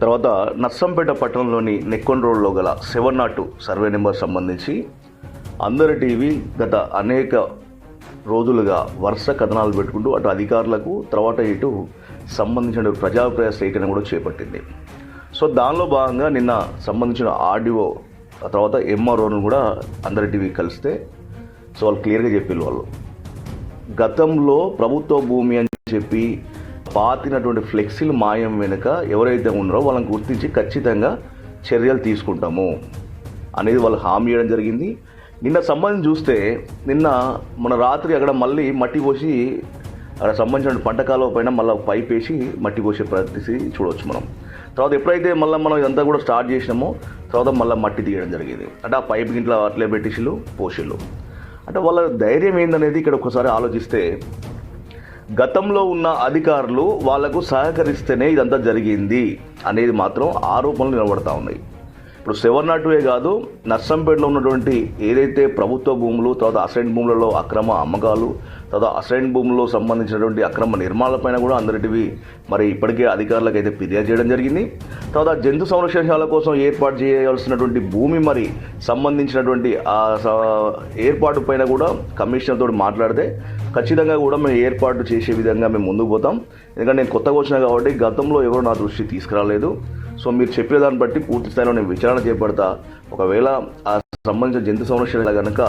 తర్వాత నర్సంపేట పట్టణంలోని నెక్కొండ రోడ్లో గల 702 సర్వే నెంబర్ సంబంధించి అందరి టీవీ గత అనేక రోజులుగా వరుస కథనాలు పెట్టుకుంటూ అటు అధికారులకు తర్వాత ఇటు సంబంధించిన ప్రజాప్రయ సేకరణ కూడా చేపట్టింది. సో దానిలో భాగంగా నిన్న సంబంధించిన ఆర్డీఓ తర్వాత ఎంఆర్ఓను కూడా అందరి టీవీ కలిస్తే సో వాళ్ళు క్లియర్గా చెప్పారు, వాళ్ళు గతంలో ప్రభుత్వ భూమి అని చెప్పి పాతినటువంటి ఫ్లెక్సీలు మాయం వెనుక ఎవరైతే ఉన్నారో వాళ్ళని గుర్తించి ఖచ్చితంగా చర్యలు తీసుకుంటాము అనేది వాళ్ళు హామీ ఇవ్వడం జరిగింది. నిన్న సంబంధించి చూస్తే నిన్న మన రాత్రి అక్కడ మళ్ళీ మట్టి పోసి అక్కడ సంబంధించిన పంట కాలువ పైన మళ్ళీ పైప్ వేసి మట్టి పోసే పరిస్థితి చూడవచ్చు మనం. తర్వాత ఎప్పుడైతే మళ్ళీ మనం ఇదంతా కూడా స్టార్ట్ చేసినామో తర్వాత మళ్ళీ మట్టి తీయడం జరిగింది. అంటే ఆ పైప్ ఇంట్లో అట్లే పెట్టేసిళ్ళు పోసిళ్ళు. అంటే వాళ్ళ ధైర్యం ఏందనేది ఇక్కడ ఒకసారి ఆలోచిస్తే గతంలో ఉన్న అధికారులు వాళ్లకు సహకరిస్తేనే ఇదంతా జరిగింది అనేది మాత్రం ఆరోపణలు నిలబడతా ఉన్నాయి. ఇప్పుడు 702 కాదు, నర్సంపేటలో ఉన్నటువంటి ఏదైతే ప్రభుత్వ భూములు తర్వాత అసైన్ భూములలో అక్రమ అమ్మకాలు తర్వాత అసైన్ భూముల్లో సంబంధించినటువంటి అక్రమ నిర్మాణాలపైన కూడా అందరిటివి మరి ఇప్పటికే అధికారులకు అయితే ఫిర్యాదు చేయడం జరిగింది. తర్వాత జంతు సంరక్షణశాల కోసం ఏర్పాటు చేయాల్సినటువంటి భూమి మరి సంబంధించినటువంటి ఆ ఏర్పాటు పైన కూడా కమిషనర్ తోటి మాట్లాడితే ఖచ్చితంగా కూడా మేము ఏర్పాటు చేసే విధంగా మేము ముందుకు పోతాం. ఎందుకంటే నేను కొత్తగా వచ్చినా కాబట్టి గతంలో ఎవరు నా దృష్టికి తీసుకురాలేదు. సో మీరు చెప్పే దాన్ని బట్టి పూర్తి స్థాయిలో నేను విచారణ చేపడతా. ఒకవేళ ఆ సంబంధించిన జంతు సంరక్షణ కనుక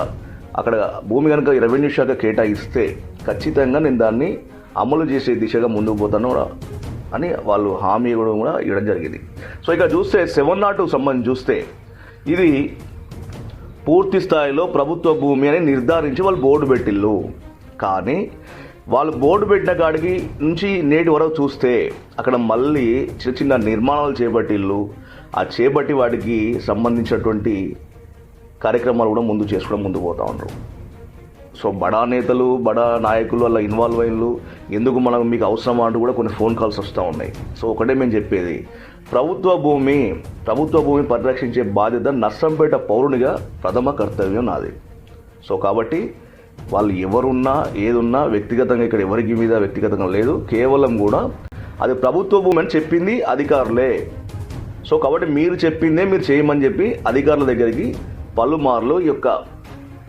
అక్కడ భూమి కనుక రెవెన్యూ శాఖ కేటాయిస్తే ఖచ్చితంగా నేను దాన్ని అమలు చేసే దిశగా ముందుకు పోతాను అని వాళ్ళు హామీ కూడా ఇవ్వడం జరిగింది. సో ఇక చూస్తే 702 సంబంధించి చూస్తే ఇది పూర్తి స్థాయిలో ప్రభుత్వ భూమి అని నిర్ధారించి వాళ్ళు బోర్డు పెట్టిళ్ళు. కానీ వాళ్ళు బోర్డు పెట్టిన కాడికి నుంచి నేటి వరకు చూస్తే అక్కడ మళ్ళీ చిన్న చిన్న నిర్మాణాలు చేపట్టిళ్ళు. ఆ చేపట్టి వాటికి సంబంధించినటువంటి కార్యక్రమాలు కూడా ముందుకు పోతూ ఉన్నారు. సో బడా నేతలు బడా నాయకులు అలా ఇన్వాల్వ్ అయ్యారు. ఎందుకు మనం మీకు అవసరమా అంటూ కూడా కొన్ని ఫోన్ కాల్స్ వస్తూ ఉన్నాయి. సో ఒకటే మేము చెప్పేది, ప్రభుత్వ భూమి పరిరక్షించే బాధ్యత నర్సంపేట పౌరునిగా ప్రథమ కర్తవ్యం నాది. సో కాబట్టి వాళ్ళు ఎవరున్నా ఏదున్నా వ్యక్తిగతంగా ఇక్కడ ఎవరికి మీద వ్యక్తిగతంగా లేదు, కేవలం కూడా అది ప్రభుత్వ భూమి అని చెప్పింది అధికారులే. సో కాబట్టి మీరు చెప్పిందే మీరు చేయమని చెప్పి అధికారుల దగ్గరికి పలుమార్లు ఈ యొక్క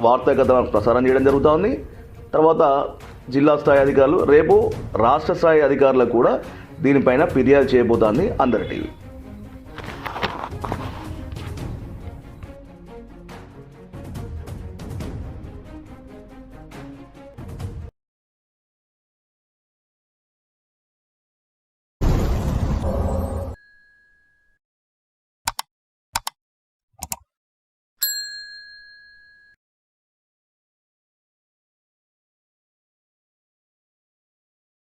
వార్తా కథనాలు ప్రసారం చేయడం జరుగుతోంది. తర్వాత జిల్లా స్థాయి అధికారులు రేపు రాష్ట్ర స్థాయి అధికారులకు కూడా దీనిపైన ఫిర్యాదు చేయబోతోంది అందరి టీవీ.